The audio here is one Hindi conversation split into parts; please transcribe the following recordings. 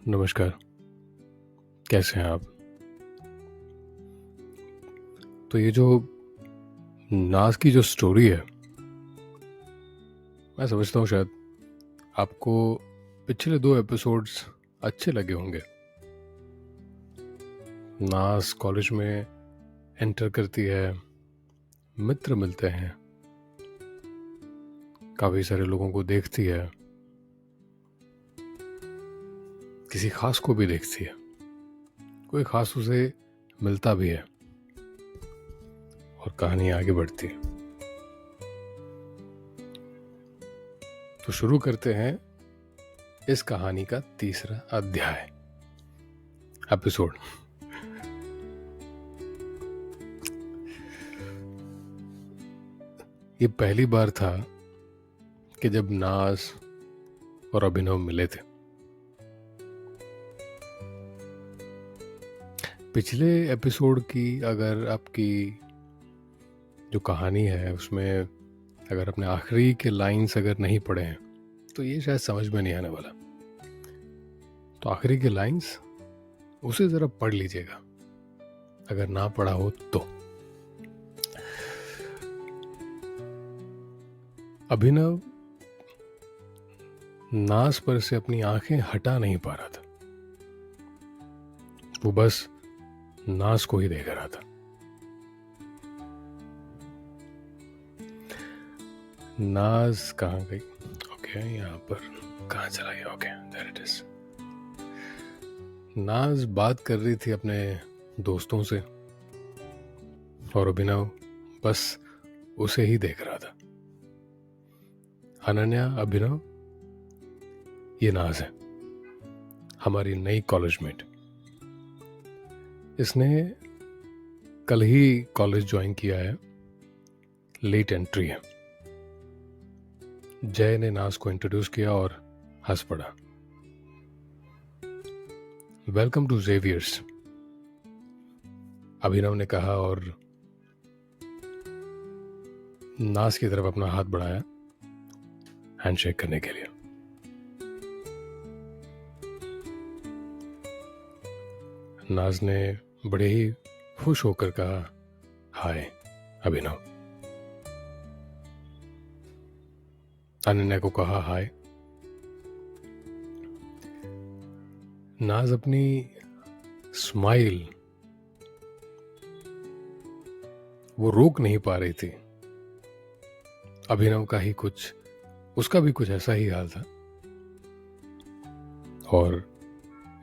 नमस्कार। कैसे हैं आप? तो ये जो नाज़ की जो स्टोरी है, मैं समझता हूँ शायद आपको पिछले 2 एपिसोड्स अच्छे लगे होंगे। नाज़ कॉलेज में एंटर करती है, मित्र मिलते हैं, काफ़ी सारे लोगों को देखती है, किसी ख़ास को भी देखती है, कोई ख़ास उसे मिलता भी है और कहानी आगे बढ़ती है। तो शुरू करते हैं इस कहानी का तीसरा अध्याय, एपिसोड। ये पहली बार था कि जब नाज़ और अभिनव मिले थे। पिछले एपिसोड की अगर आपकी जो कहानी है उसमें अगर अपने आखिरी के लाइंस अगर नहीं पढ़े हैं तो ये शायद समझ में नहीं आने वाला। तो आखिरी के लाइंस उसे ज़रा पढ़ लीजिएगा अगर ना पढ़ा हो तो। अभिनव नाज़ पर से अपनी आंखें हटा नहीं पा रहा था। वो बस नाज़ को ही देख रहा था। नाज़ कहाँ गई? ओके, यहाँ पर कहाँ चला गया? Okay, there it is. Naz बात कर रही थी अपने दोस्तों से और अभिनव बस उसे ही देख रहा था। अनन्या, अभिनव, ये नाज़ है, हमारी नई कॉलेजमेट। इसने कल ही कॉलेज ज्वाइन किया है, लेट एंट्री है। जय ने नाज़ को इंट्रोड्यूस किया और हंस पड़ा। वेलकम टू जेवियर्स, अभिनव ने कहा और नाज़ की तरफ अपना हाथ बढ़ाया हैंडशेक करने के लिए। नाज़ ने बड़े ही खुश होकर कहा, हाय अभिनव। अनन्या को कहा हाय। नाज़ अपनी स्माइल वो रोक नहीं पा रही थी। अभिनव का ही कुछ, उसका भी कुछ ऐसा ही हाल था और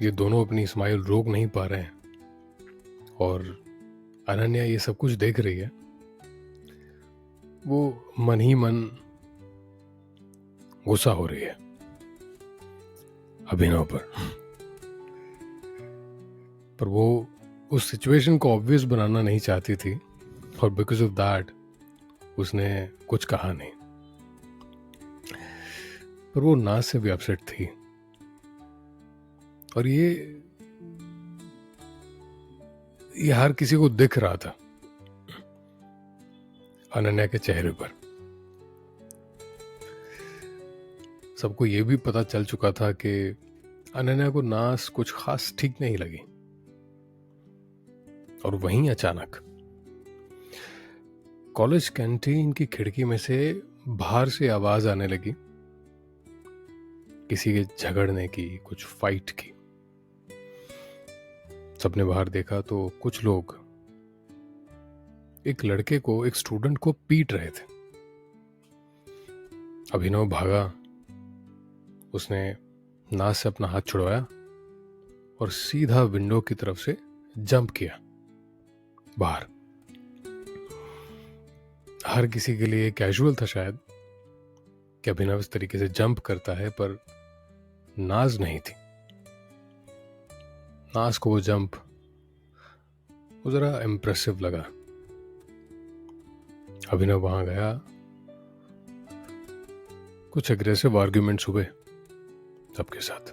ये दोनों अपनी स्माइल रोक नहीं पा रहे हैं और अनन्या ये सब कुछ देख रही है। वो मन ही मन गुस्सा हो रही है अभिनव पर वो उस सिचुएशन को ऑब्वियस बनाना नहीं चाहती थी और बिकॉज ऑफ दैट उसने कुछ कहा नहीं। पर वो नाज़ से भी अपसेट थी और ये हर किसी को दिख रहा था अनन्या के चेहरे पर। सबको ये भी पता चल चुका था कि अनन्या को नाज़ कुछ खास ठीक नहीं लगी और वहीं अचानक कॉलेज कैंटीन की खिड़की में से बाहर से आवाज आने लगी, किसी के झगड़ने की, कुछ फाइट की। सबने बाहर देखा तो कुछ लोग एक लड़के को, एक स्टूडेंट को पीट रहे थे। अभिनव भागा, उसने नाज़ से अपना हाथ छुड़वाया और सीधा विंडो की तरफ से जंप किया बाहर। हर किसी के लिए कैजुअल था शायद कि अभिनव इस तरीके से जंप करता है, पर नाज़ नहीं थी। नाज़ को वो जंप वो जरा इम्प्रेसिव लगा। अभिनव वहां गया, कुछ एग्रेसिव आर्ग्यूमेंट्स हुए सबके साथ।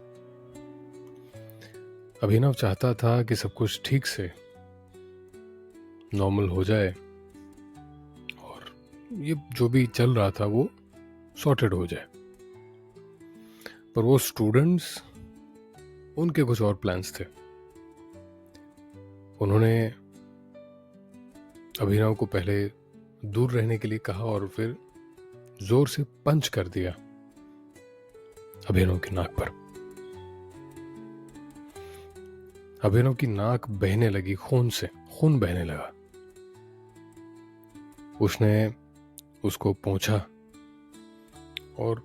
अभिनव चाहता था कि सब कुछ ठीक से नॉर्मल हो जाए और ये जो भी चल रहा था वो सॉर्टेड हो जाए, पर वो स्टूडेंट्स उनके कुछ और प्लान्स थे। उन्होंने अभिनव को पहले दूर रहने के लिए कहा और फिर जोर से पंच कर दिया अभिनव की नाक पर। अभिनव की नाक बहने लगी, खून बहने लगा। उसने उसको पोंछा और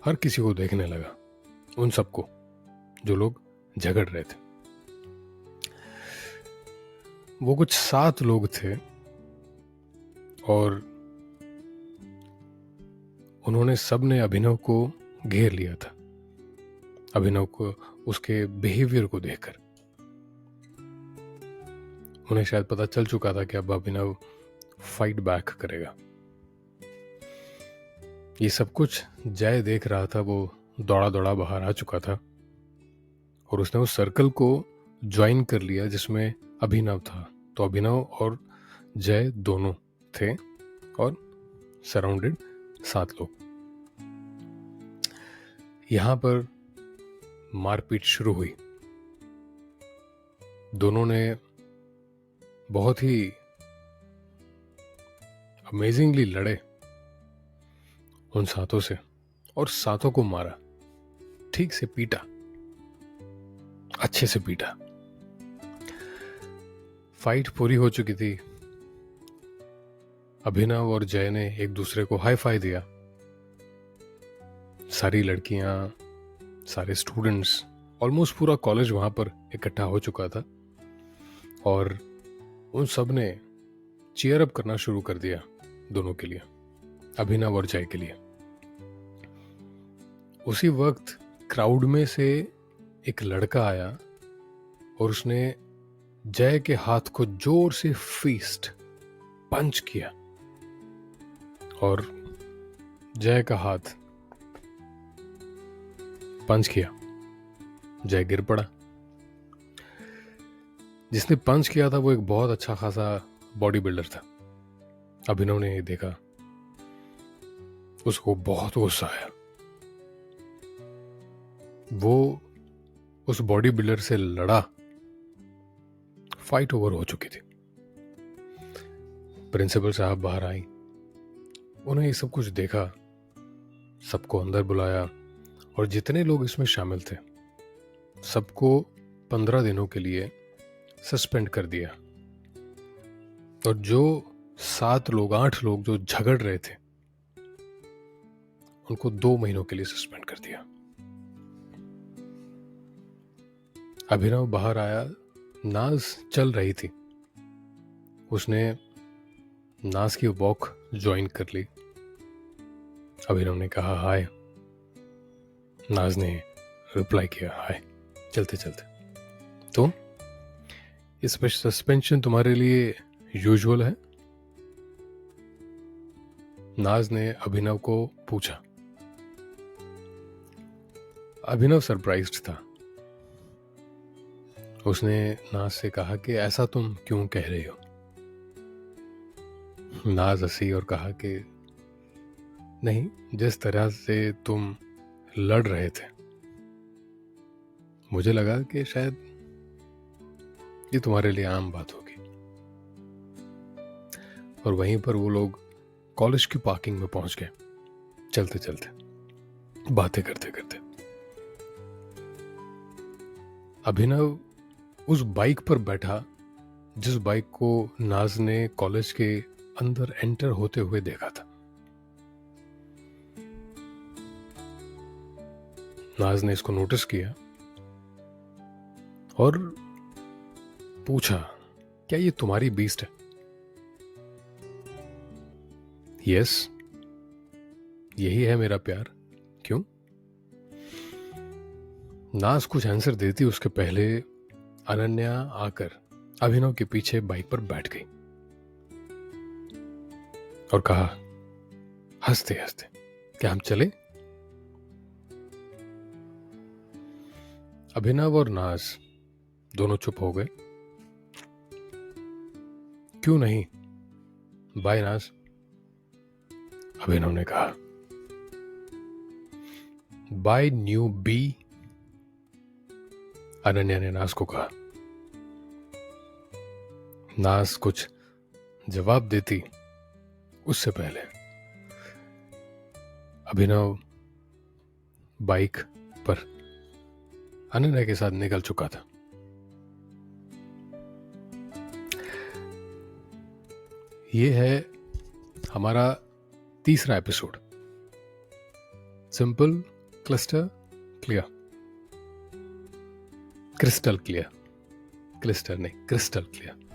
हर किसी को देखने लगा, उन सबको जो लोग झगड़ रहे थे। वो कुछ 7 लोग थे और उन्होंने सबने अभिनव को घेर लिया था, अभिनव को उसके बिहेवियर को देखकर। उन्हें शायद पता चल चुका था कि अब अभिनव फाइट बैक करेगा। ये सब कुछ जय देख रहा था। वो दौड़ा दौड़ा बाहर आ चुका था और उसने उस सर्कल को ज्वाइन कर लिया जिसमें अभिनव था। तो अभिनव और जय दोनों थे और सराउंडेड 7 लोग। यहां पर मारपीट शुरू हुई। दोनों ने बहुत ही अमेजिंगली लड़े उन 7 से और 7 को मारा, ठीक से पीटा, अच्छे से पीटा। फाइट पूरी हो चुकी थी। अभिनव और जय ने एक दूसरे को हाई फाई दिया। सारी लड़कियां, सारे स्टूडेंट्स, ऑलमोस्ट पूरा कॉलेज वहां पर इकट्ठा हो चुका था और उन सब ने चीयर अप करना शुरू कर दिया दोनों के लिए, अभिनव और जय के लिए। उसी वक्त क्राउड में से एक लड़का आया और उसने जय के हाथ को जोर से फीस्ट पंच किया और जय का हाथ पंच किया। जय गिर पड़ा। जिसने पंच किया था वो एक बहुत अच्छा खासा बॉडी बिल्डर था। अभिनव ने देखा, उसको बहुत गुस्सा आया। वो उस बॉडी बिल्डर से लड़ा। फाइट ओवर हो चुकी थी। प्रिंसिपल साहब बाहर आई। उन्हें ये सब कुछ देखा, सबको अंदर बुलाया और जितने लोग इसमें शामिल थे सबको 15 दिनों के लिए सस्पेंड कर दिया। और जो 7 लोग, 8 लोग जो झगड़ रहे थे उनको 2 महीनों के लिए सस्पेंड कर दिया। अभिनव बाहर आया। नाज चल रही थी। उसने नाज की वॉक ज्वाइन कर ली। अभिनव ने कहा हाय। नाज ने रिप्लाई किया हाय, चलते चलते। तो इस सस्पेंशन तुम्हारे लिए यूजुअल है? नाज ने अभिनव को पूछा। अभिनव सरप्राइज्ड था। उसने नाज से कहा कि ऐसा तुम क्यों कह रही हो? नाज हंसी और कहा कि नहीं, जिस तरह से तुम लड़ रहे थे मुझे लगा कि शायद ये तुम्हारे लिए आम बात होगी। और वहीं पर वो लोग कॉलेज की पार्किंग में पहुंच गए, चलते चलते, बातें करते करते। अभिनव उस बाइक पर बैठा जिस बाइक को नाज ने कॉलेज के अंदर एंटर होते हुए देखा था। नाज ने इसको नोटिस किया और पूछा, क्या ये तुम्हारी बीस्ट है? यस, यही है मेरा प्यार। क्यों? नाज कुछ आंसर देती उसके पहले अनन्या आकर अभिनव के पीछे बाइक पर बैठ गई और कहा हंसते हंसते, क्या हम चले? अभिनव और नाज दोनों चुप हो गए। क्यों नहीं, बाय नाज, अभिनव ने कहा। बाय न्यू बी, अनन्या ने नाज को कहा। नाज कुछ जवाब देती उससे पहले अभिनव बाइक पर अनन्या के साथ निकल चुका था। ये है हमारा तीसरा episode. Simple, cluster, clear, crystal clear, clyster नहीं, क्रिस्टल क्लियर।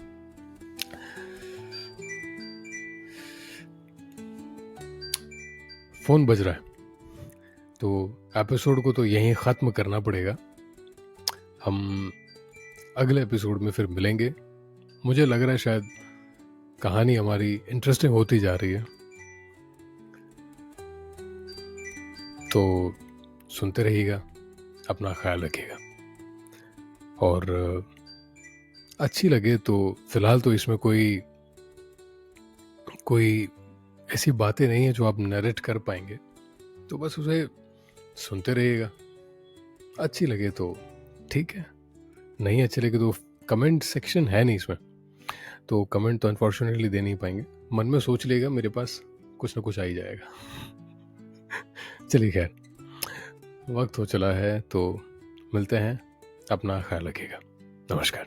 फोन बज रहा है तो एपिसोड को तो यहीं ख़त्म करना पड़ेगा। हम अगले एपिसोड में फिर मिलेंगे। मुझे लग रहा है शायद कहानी हमारी इंटरेस्टिंग होती जा रही है, तो सुनते रहिएगा, अपना ख्याल रखिएगा। और अच्छी लगे तो फिलहाल तो इसमें कोई ऐसी बातें नहीं है जो आप नरेट कर पाएंगे, तो बस उसे सुनते रहिएगा। अच्छी लगे तो ठीक है, नहीं अच्छी लगे तो कमेंट सेक्शन है नहीं इसमें, तो कमेंट तो अनफॉर्चुनेटली दे नहीं पाएंगे। मन में सोच लेगा, मेरे पास कुछ ना कुछ आ ही जाएगा। चलिए खैर, वक्त हो चला है तो मिलते हैं। अपना ख्याल रखिएगा। नमस्कार।